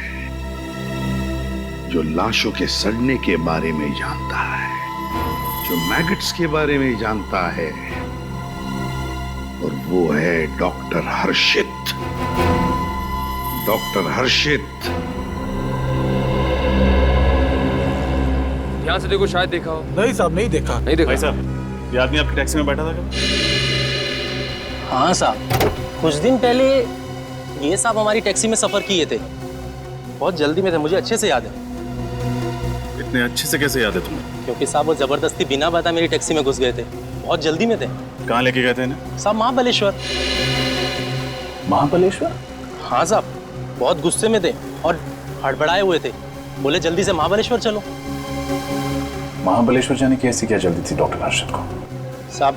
जो लाशों के सड़ने के बारे में जानता है, जो मैगट्स के बारे में जानता है, और वो है डॉक्टर हर्षित। डॉक्टर हर्षित। ध्यान से देखो, शायद देखा हो। नहीं साहब, नहीं देखा। नहीं देखा? भाई साहब, ये आदमी आपकी टैक्सी में बैठा था क्या? हाँ साहब, कुछ दिन पहले ये साहब हमारी टैक्सी में सफर किए थे। बहुत जल्दी में थे, मुझे अच्छे से याद है। इतने अच्छे से कैसे याद है तुम्हें? क्योंकि साहब वो जबरदस्ती बिना बता मेरी टैक्सी में घुस गए थे। बहुत जल्दी में थे। कहाँ लेके गए थे इन्हें? साहब महाबलेश्वर। महाबलेश्वर? हाँ साहब, बहुत गुस्से में थे और हड़बड़ाए हुए थे। बोले जल्दी से महाबलेश्वर चलो। महाबलेश्वर जाने की ऐसी क्या जल्दी थी डॉक्टर हर्षित को? साहब,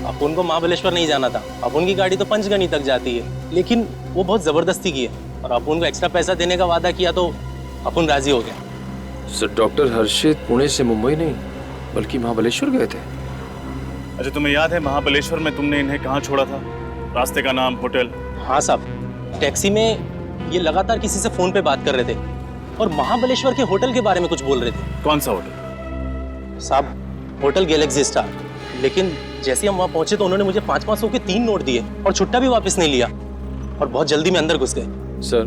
अपुन को महाबलेश्वर नहीं जाना था। अपुन की गाड़ी तो पंचगनी तक जाती है, लेकिन वो बहुत जबरदस्ती की है और अपुन को एक्स्ट्रा पैसा देने का वादा किया तो अपुन राजी हो गया। सर, डॉक्टर हर्षित पुणे से मुंबई नहीं बल्कि महाबलेश्वर गए थे। अच्छा, तुम्हें याद है महाबलेश्वर में तुमने इन्हें कहाँ छोड़ा था? रास्ते का नाम, होटल? हाँ साहब, टैक्सी में ये लगातार किसी से फोन पे बात कर रहे थे और महाबलेश्वर के होटल के बारे में कुछ बोल रहे थे। कौन सा होटल? साहब, होटल गैलेक्सी स्टार। लेकिन जैसे ही हम वहाँ पहुंचे तो उन्होंने मुझे 500 के 3 नोट दिए और छुट्टा भी वापस नहीं लिया और बहुत जल्दी में अंदर घुस गए। सर,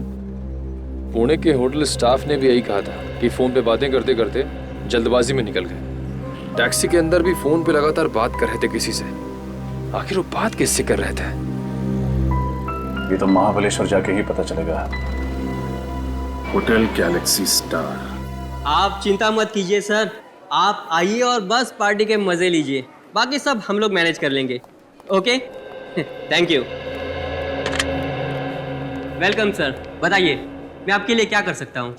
पुणे के होटल स्टाफ ने भी यही कहा था कि फोन पे बातें करते करते जल्दबाजी में निकल गए। टैक्सी के अंदर भी फोन पे लगातार बात कर रहे थे किसी से। आखिर वो बात किससे कर रहे थे? ये तो महाबलेश्वर जाके ही पता चलेगा। Hotel Galaxy star. आप चिंता मत कीजिए सर, आप आइए और बस पार्टी के मजे लीजिए, बाकी सब हम लोग मैनेज कर लेंगे। Okay, thank you. Welcome sir, बताइए मैं आपके लिए क्या कर सकता हूँ?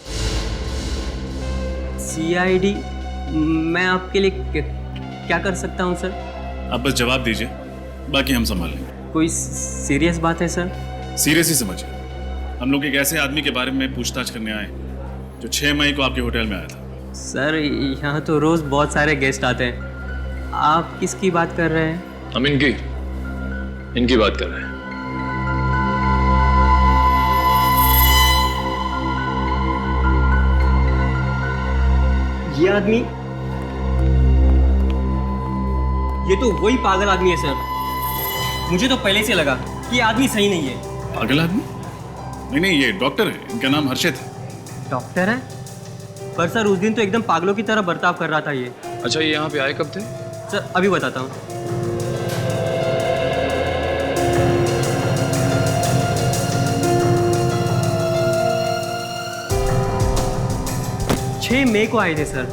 CID, मैं आपके लिए क्या कर सकता हूँ सर? आप बस जवाब दीजिए, बाकी हम संभाल लेंगे। कोई सीरियस बात है सर? सीरियस ही समझिए। हम लोग एक ऐसे आदमी के बारे में पूछताछ करने आए जो 6 मई को आपके होटल में आया था। सर यहाँ तो रोज बहुत सारे गेस्ट आते हैं, आप किसकी बात कर रहे हैं? हम इनकी बात कर रहे हैं। ये आदमी, ये तो वही पागल आदमी है सर। मुझे तो पहले से लगा कि ये आदमी सही नहीं है। पागल आदमी? नहीं, ये डॉक्टर है, इनका नाम हर्षित है। डॉक्टर है? पर सर उस दिन तो एकदम पागलों की तरह बर्ताव कर रहा था ये। अच्छा, ये यहाँ पे आए कब थे? सर अभी बताता हूँ। 6 मई को आए थे सर,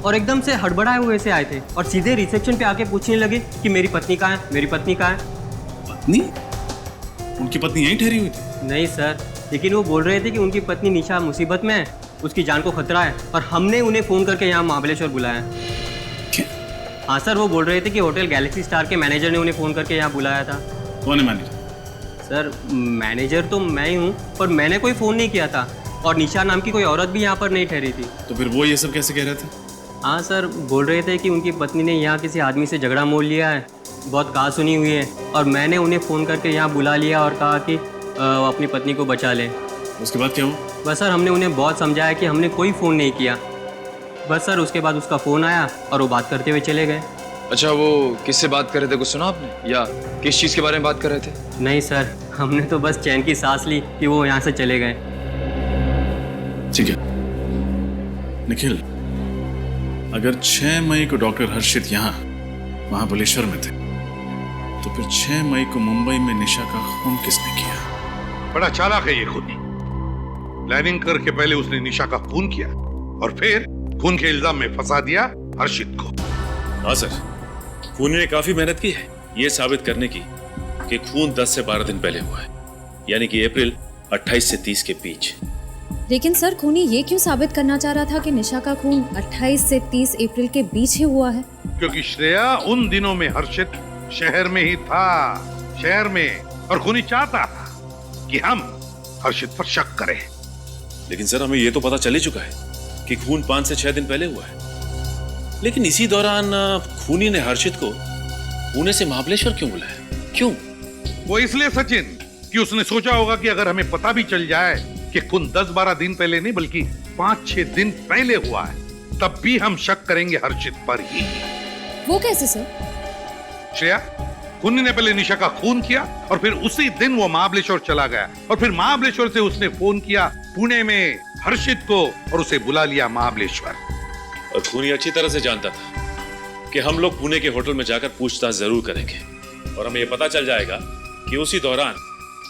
और एकदम से हड़बड़ाए हुए से आए थे और सीधे रिसेप्शन पे आके पूछने लगे कि मेरी पत्नी कहाँ है, मेरी पत्नी कहाँ है। पत्नी? उनकी पत्नी यहीं ठहरी हुई थी? नहीं सर, लेकिन वो बोल रहे थे कि उनकी पत्नी निशा मुसीबत में है, उसकी जान को खतरा है, और हमने उन्हें फ़ोन करके यहाँ महाबलेश्वर बुलाया। हाँ सर, वो बोल रहे थे कि होटल गैलेक्सी स्टार के मैनेजर ने उन्हें फ़ोन करके यहाँ बुलाया था। कौन है मैनेजर? सर मैनेजर तो मैं ही हूँ, पर मैंने कोई फ़ोन नहीं किया था, और निशा नाम की कोई औरत भी यहाँ पर नहीं ठहरी थी। तो फिर वो ये सब कैसे कह रहे थे? हाँ सर, बोल रहे थे कि उनकी पत्नी ने यहाँ किसी आदमी से झगड़ा मोल लिया है, बहुत कहा सुनी हुई है, और मैंने उन्हें फ़ोन करके यहाँ बुला लिया और कहा कि वो अपनी पत्नी को बचा लें। उसके बाद क्या हुआ? बस सर हमने उन्हें बहुत समझाया कि हमने कोई फ़ोन नहीं किया। बस सर उसके बाद उसका फ़ोन आया और वो बात करते हुए चले गए। अच्छा, वो किससे बात कर रहे थे, कुछ सुना आपने, या किस चीज़ के बारे में बात कर रहे थे? नहीं सर, हमने तो बस चैन की सांस ली कि वो यहाँ से चले गए। ठीक है निखिल, अगर 6 मई को डॉक्टर हर्षित यहाँ महाबलेश्वर में थे, तो फिर 6 मई को मुंबई में निशा का खून किसने किया? बड़ा चालाक है ये खूनी। प्लानिंग करके पहले उसने निशा का खून किया और फिर खून के इल्जाम में फंसा दिया हर्षित को। हाँ सर, खूनी ने काफी मेहनत की है ये साबित करने की कि खून 10 से 12 दिन पहले हुआ है, यानी कि अप्रैल 28 से 30 के बीच। लेकिन सर खूनी ये क्यों साबित करना चाह रहा था कि निशा का खून 28 से 30 अप्रैल के बीच ही हुआ है? क्योंकि श्रेया उन दिनों में हर्षित शहर में ही था, शहर में, और खूनी चाहता था कि हम हर्षित पर शक करें। लेकिन सर हमें ये तो पता चल ही चुका है कि खून 5 से 6 दिन पहले हुआ है, लेकिन इसी दौरान खूनी ने हर्षित को पुणे से महाबलेश्वर क्यों बुलाया? क्यों? वो इसलिए सचिन कि उसने सोचा होगा कि अगर हमें पता भी चल जाए कि खून 10-12 दिन पहले नहीं बल्कि 5-6 दिन पहले हुआ है, तब भी हम शक करेंगे हर्षित पर ही। वो कैसे सर? श्रेया, खूनी ने पहले निशा का खून किया और फिर उसी दिन वो महाबलेश्वर चला गया, और फिर महाबलेश्वर से उसने फोन किया पुणे में हर्षित को और उसे बुला लिया महाबलेश्वर। और खूनी अच्छी तरह से जानता था कि हम लोग पुणे के होटल में जाकर पूछताछ जरूर करेंगे, और हमें यह पता चल जाएगा कि उसी दौरान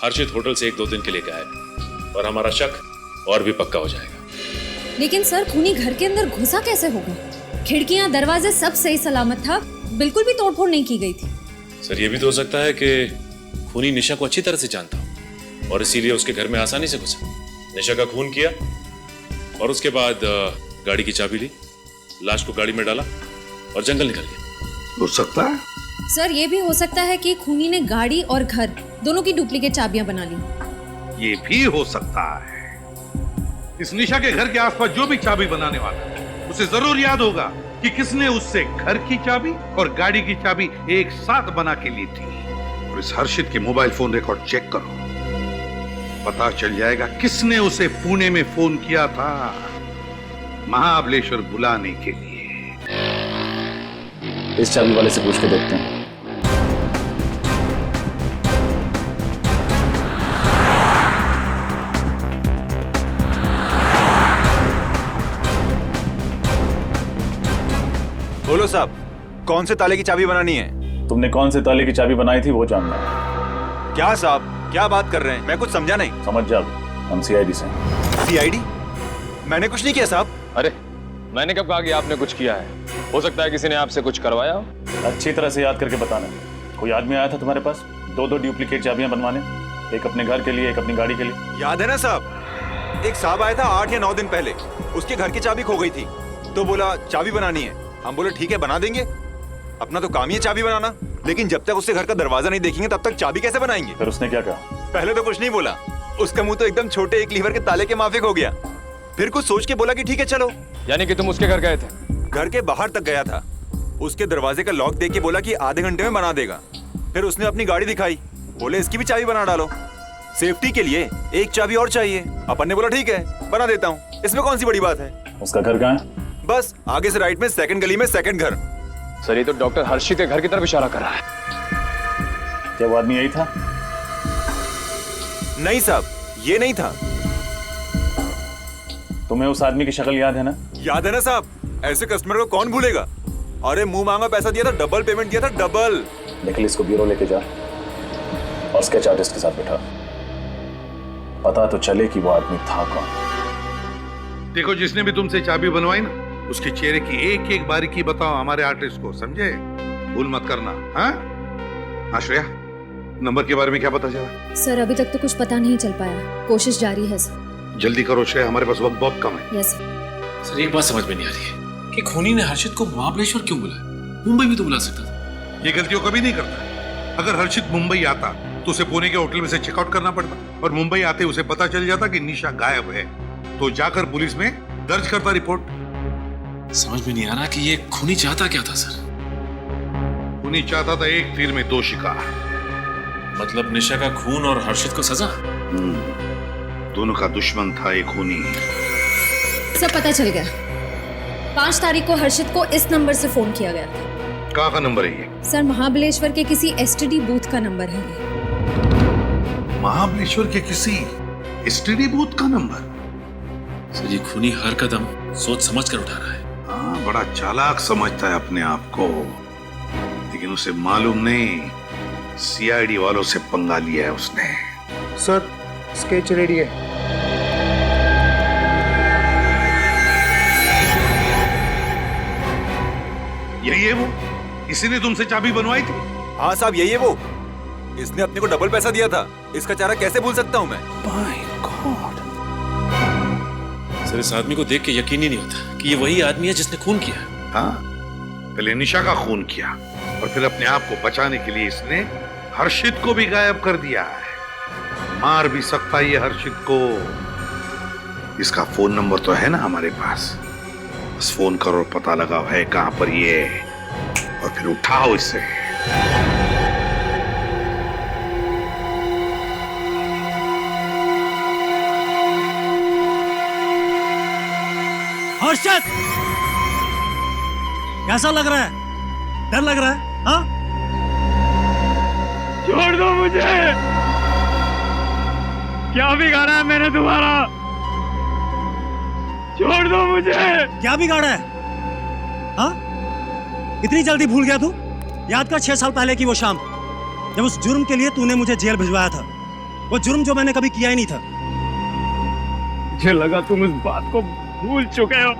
हर्षित होटल से 1-2 दिन के लिए गायब, और हमारा शक और भी पक्का हो जाएगा। लेकिन सर खूनी घर के अंदर घुसा कैसे होगा? खिड़कियां दरवाजे सब सही सलामत था, बिल्कुल भी तोड़फोड़ नहीं की गई थी। सर ये भी तो हो सकता है कि खूनी निशा को अच्छी तरह से जानता हो और इसीलिए उसके घर में आसानी से घुसा, निशा का खून किया और उसके बाद गाड़ी की चाबी ली, लाश को गाड़ी में डाला और जंगल निकल गया। हो सकता है सर, ये भी हो सकता है कि खूनी ने गाड़ी और घर दोनों की डुप्लीकेट चाबियां बना ली। ये भी हो सकता है। इस निशा के घर के आसपास जो भी चाबी बनाने वाला है, उसे जरूर याद होगा कि किसने उससे घर की चाबी और गाड़ी की चाबी एक साथ बना के ली थी। और इस हर्षित के मोबाइल फोन रिकॉर्ड चेक करो, पता चल जाएगा किसने उसे पुणे में फोन किया था महाबलेश्वर बुलाने के लिए। इस चाबी वाले से पूछ के देखते हैं। बोलो साहब, कौन से ताले की चाबी बनानी है? तुमने कौन से ताले की चाबी बनाई थी वो जानना है। क्या साहब, क्या बात कर रहे हैं? मैं कुछ समझा नहीं। समझ जाओ, हम सीआईडी से। सीआईडी? मैंने कुछ नहीं किया साहब। अरे मैंने कब कहा कि आपने कुछ किया है? हो सकता है किसी ने आपसे कुछ करवाया हो। अच्छी तरह से याद करके बताना। कोई आदमी आया था तुम्हारे पास 2-2 डुप्लीकेट चाबियां बनवाने? एक अपने घर के लिए, एक अपनी गाड़ी के लिए। याद है ना साहब, एक साहब आया था 8 या 9 दिन पहले, उसके घर की चाबी खो गई थी, तो बोला चाबी बनानी है। हम बोले ठीक है बना देंगे, अपना तो काम ही है चाबी बनाना, लेकिन जब तक उसके घर का दरवाजा नहीं देखेंगे तब तक चाबी कैसे बनाएंगे। फिर उसने क्या कहा? पहले तो कुछ नहीं बोला, उसका मुंह तो एकदम छोटे एक लीवर के ताले के माफिक हो गया। फिर कुछ सोच के बोला कि ठीक है चलो। यानी कि तुम उसके घर गए थे? घर के बाहर तक गया था, उसके दरवाजे का लॉक देख के बोला कि आधे घंटे में बना देगा। फिर उसने अपनी गाड़ी दिखाई, बोले इसकी भी चाबी बना डालो, सेफ्टी के लिए एक चाबी और चाहिए। अपन ने बोला ठीक है बना देता हूँ, इसमें कौन सी बड़ी बात है। उसका घर कहाँ है? बस आगे से राइट में सेकंड गली में सेकंड घर। सर ये तो डॉक्टर हर्षित के घर की तरफ इशारा कर रहा है। क्या वो आदमी यही था? नहीं साहब, ये नहीं था। तुम्हें उस आदमी की शक्ल याद है ना? याद है ना साहब, ऐसे कस्टमर को कौन भूलेगा। अरे मुंह मांगा पैसा दिया था, डबल पेमेंट किया था, डबल। निखिल इसको ब्यूरो लेके जा और स्केच आर्टिस्ट के साथ बैठा, पता तो चले कि वो आदमी था कौन। देखो जिसने भी तुमसे चाबी बनवाई ना, उसके चेहरे की एक एक बारीकी बताओ हमारे आर्टिस्ट को, समझे? भूल मत करना। हाँ श्रेया, नंबर के बारे में क्या पता चला? सर अभी तक तो कुछ पता नहीं चल पाया, कोशिश जारी है सर। जल्दी करो श्रेया, हमारे पास वक्त बहुत कम है। यस सर एक बात समझ में नहीं आ रही है कि खूनी ने हर्षित को महाबलेश्वर क्यों बुलाया? मुंबई भी तो बुला सकता था। ये गलतियों कभी नहीं करता। अगर हर्षित मुंबई आता तो उसे पुणे के होटल में से चेकआउट करना पड़ता, और मुंबई आते उसे पता चल जाता कि निशा गायब है, तो जाकर पुलिस में दर्ज करता रिपोर्ट। समझ में नहीं आ रहा कि ये खूनी चाहता क्या था सर? खूनी चाहता था एक तीर में 2 शिकार। मतलब निशा का खून और हर्षित को सजा? दोनों का दुश्मन था एक खूनी। सब पता चल गया। 5 तारीख को हर्षित को इस नंबर से फोन किया गया था। कहाँ का नंबर है ये? सर महाबलेश्वर के किसी एसटीडी बूथ का नंबर है ये। महाबलेश्वर के किसी एसटीडी बूथ का नंबर? सर ये खूनी हर कदम सोच समझ कर उठा रहा है। हाँ, बड़ा चालाक समझता है अपने आप को, लेकिन उसे मालूम नहीं सीआईडी वालों से पंगा लिया है उसने। सर स्केच रेडी है। यही है वो, इसी ने तुमसे चाबी बनवाई थी? हाँ साहब यही है वो, इसने अपने को डबल पैसा दिया था, इसका चारा कैसे भूल सकता हूँ मैं। सर इस आदमी को देख के यकीन ही नहीं होता कि ये वही आदमी है जिसने खून किया। हाँ, पहले निशा का खून किया और फिर अपने आप को बचाने के लिए इसने हर्षित को भी गायब कर दिया है। मार भी सकता है ये हर्षित को। इसका फोन नंबर तो है ना हमारे पास, बस फोन करो, पता लगाओ है कहां पर ये, और फिर उठाओ इसे। हर्षद, कैसा लग रहा है? डर लग रहा है? हाँ? छोड़ दो मुझे। क्या बिगाड़ा है मैंने तुम्हारा? छोड़ दो मुझे। क्या बिगाड़ा है? हाँ? इतनी जल्दी भूल गया तू? याद कर 6 साल पहले की वो शाम, जब उस जुर्म के लिए तूने मुझे जेल भिजवाया था, वो जुर्म जो मैंने कभी किया ही नहीं था। मुझे लगा तुम इस बात को भूल चुके हो।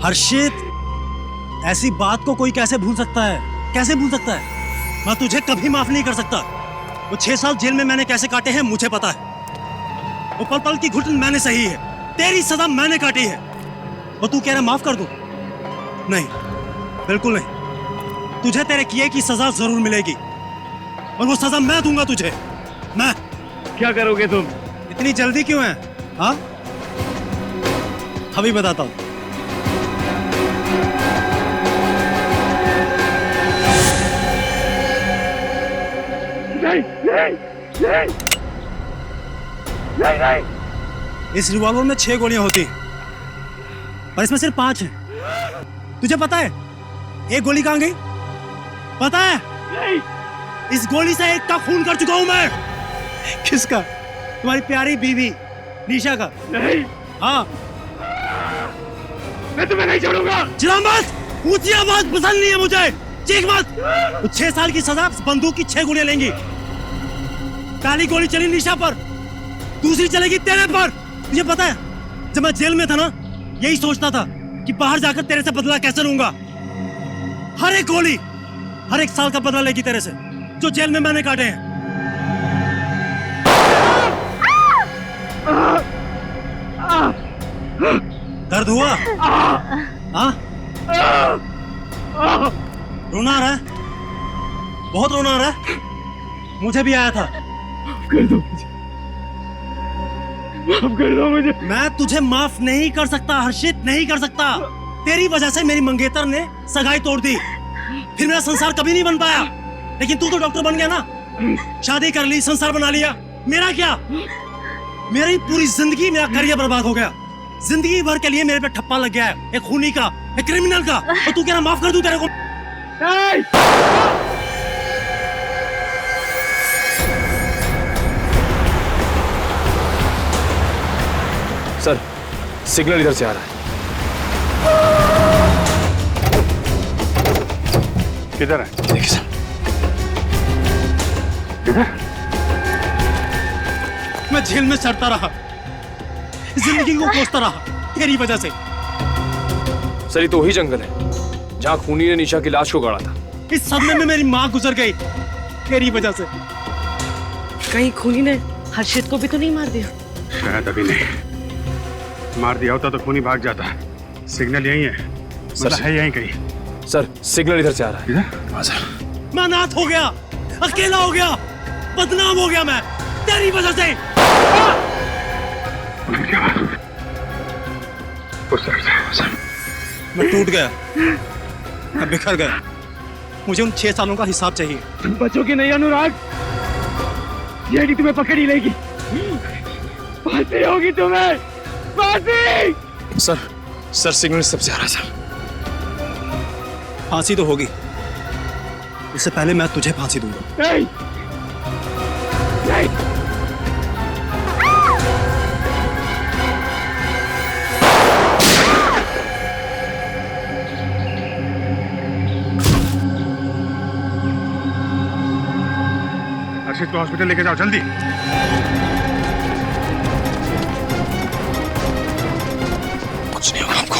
हर्षित, ऐसी बात को कोई कैसे भूल सकता है? कैसे भूल सकता है? मैं तुझे कभी माफ नहीं कर सकता। वो 6 साल जेल में मैंने कैसे काटे हैं मुझे पता है। वो पल पल की घुटन मैंने सही है, तेरी सजा मैंने काटी है। वो तू कह रहा माफ कर दूं? नहीं, बिल्कुल नहीं। तुझे तेरे किए की सजा जरूर मिलेगी, और वो सजा मैं दूंगा तुझे। मैं। क्या करोगे तुम? इतनी जल्दी क्यों है? हाँ, अभी बताता हूं। नहीं, नहीं, नहीं, नहीं, नहीं। इस रिवॉल्वर में 6 गोलियां होती, और इसमें सिर्फ 5 हैं। तुझे पता है एक गोली कहां गई? पता है? नहीं। इस गोली से एक का खून कर चुका हूं मैं। किसका? तुम्हारी प्यारी बीवी निशा का। नहीं। हाँ, मैं तुम्हें नहीं छोड़ूंगा। चिल्ला मत, ऊंची आवाज पसंद नहीं है मुझे, चीख मत। 6 साल की सजा, बंदूक की 6 गोलियां लेंगी। पहली गोली चली निशा पर, दूसरी चलेगी तेरे पर। तुझे पता है जब मैं जेल में था ना, यही सोचता था कि बाहर जाकर तेरे से बदला कैसे लूंगा। हर एक गोली हर एक साल का बदला लेगी तेरे से, जो जेल में मैंने काटे हैं। दर्द हुआ? हाँ? रोना आ रहा है? बहुत रोना आ रहा है? मुझे भी आया था। कर दो मुझे, माफ कर दो मुझे। मैं तुझे माफ नहीं कर सकता हर्षित, नहीं कर सकता। तेरी वजह से मेरी मंगेतर ने सगाई तोड़ दी, फिर मेरा संसार कभी नहीं बन पाया। लेकिन तू तो डॉक्टर बन गया ना, शादी कर ली, संसार बना लिया। मेरा क्या? मेरी पूरी जिंदगी, मेरा करियर बर्बाद हो गया। जिंदगी भर के लिए मेरे पे ठप्पा लग गया है, एक खूनी का, एक क्रिमिनल का। और तू कह रहा माफ कर दूं तेरे को? सर, सिग्नल इधर से आ रहा है। किधर है? देखिए सर। किधर? मैं जेल में सड़ता रहा, जिंदगी को कोसता रहा तेरी वजह से। सर, ये तो वही जंगल है जहाँ खूनी ने निशा की लाश को गाड़ा था। इस सदमे में मेरी माँ गुजर गई तेरी वजह से। कहीं खूनी ने हर्षित को भी तो नहीं मार दिया? शायद अभी नहीं। मार दिया होता तो खूनी भाग जाता। सिग्नल यही है, मतलब है यहीं कहीं। सर, सिग्नल इधर से आ रहा है। इधर? हाँ सर। मैं अनाथ हो गया, अकेला हो गया, बदनाम हो गया मैं तेरी वजह से। मैं टूट गया, मैं बिखर गया। मुझे उन 6 सालों का हिसाब चाहिए। तुम बचोगे नहीं अनुराग, ये तुम्हें पकड़ ही लेगी। फांसी होगी तुम्हें, फांसी। सर सिग्नल सबसे आ रहा है सर। फांसी तो होगी, इससे पहले मैं तुझे फांसी दूंगा। नहीं, नहीं। हर्षित को हॉस्पिटल लेके जाओ जल्दी। कुछ नहीं होगा आपको।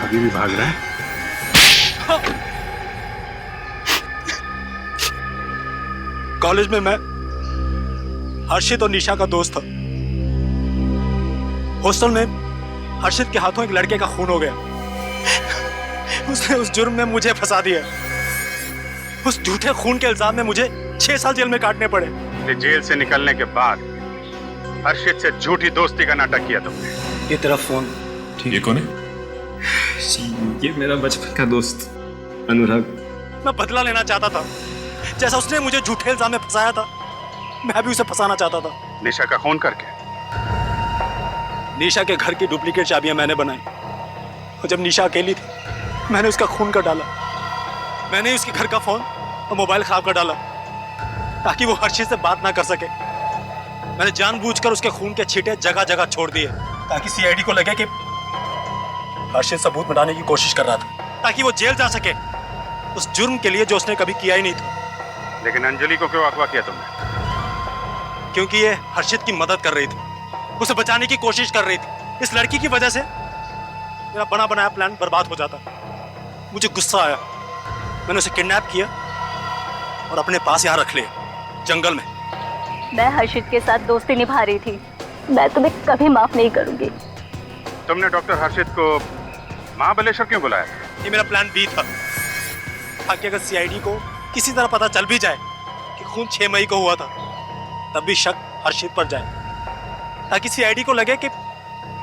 अभी भी भाग रहा है? कॉलेज में मैं हर्षित और निशा का दोस्त था। हॉस्टल में हर्षित के हाथों एक लड़के का खून हो गया। उसने उस जुर्म में मुझे फंसा दिया। उस झूठे खून के इल्जाम में मुझे 6 साल जेल में काटने पड़े। जेल से निकलने के बाद हर्षित से झूठी दोस्ती का नाटक किया तुमने। ये तेरा फोन। ये कौन है? ये मेरा बचपन का दोस्त अनुराग। मैं बदला लेना चाहता था, जैसा उसने मुझे झूठे इल्जाम में फंसाया था, मैं भी उसे फंसाना चाहता था। निशा का खून करके? निशा के घर की डुप्लीकेट चाबियां मैंने बनाई, और जब निशा अकेली थी मैंने उसका खून कर डाला। मैंने उसके घर का फोन और मोबाइल खराब कर डाला ताकि वो हर्षित से बात ना कर सके। मैंने जानबूझकर उसके खून के छींटे जगह जगह छोड़ दिए ताकि सीआईडी को लगे कि हर्षित सबूत मिटाने की कोशिश कर रहा था, ताकि वो जेल जा सके उस जुर्म के लिए जो उसने कभी किया ही नहीं था। लेकिन अंजलि को क्यों अगवा किया तुमने? क्योंकि ये हर्षित की मदद कर रही थी, उसे बचाने की कोशिश कर रही थी। इस लड़की की वजह से मेरा बना बनाया प्लान बर्बाद हो जाता। मुझे गुस्सा आया, मैंने उसे किडनैप किया और अपने पास यहाँ रख लिया, जंगल में। मैं हर्षित के साथ दोस्ती निभा रही थी, मैं तुम्हें कभी माफ नहीं करूंगी। तुमने डॉक्टर हर्षित को महाबलेश्वर क्यों बुलाया? ये मेरा प्लान बी था, ताकि अगर सीआईडी को किसी तरह पता चल भी जाए कि खून 6 मई को हुआ था, तब भी शक हर्षित पर जाए, ताकि सीआईडी को लगे कि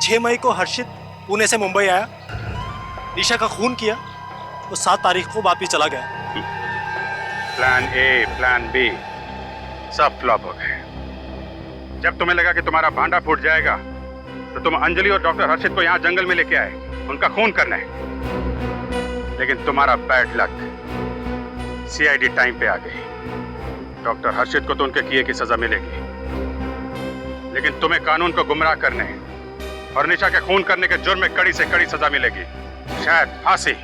6 मई को हर्षित पुणे से मुंबई आया, निशा का खून किया, वो 7 तारीख को वापिस चला गया। प्लान ए, प्लान बी सब फ्लॉप हो गए। जब तुम्हें लगा कि तुम्हारा भांडा फूट जाएगा तो तुम अंजलि और डॉक्टर हर्षित को यहाँ जंगल में लेके आए उनका खून करने। लेकिन तुम्हारा बैड लक, सीआईडी टाइम पे आ गई। डॉक्टर हर्षित को तो उनके किए की सजा मिलेगी, लेकिन तुम्हें कानून को गुमराह करने और निशा के खून करने के जुर्म में कड़ी से कड़ी सजा मिलेगी, शायद फांसी।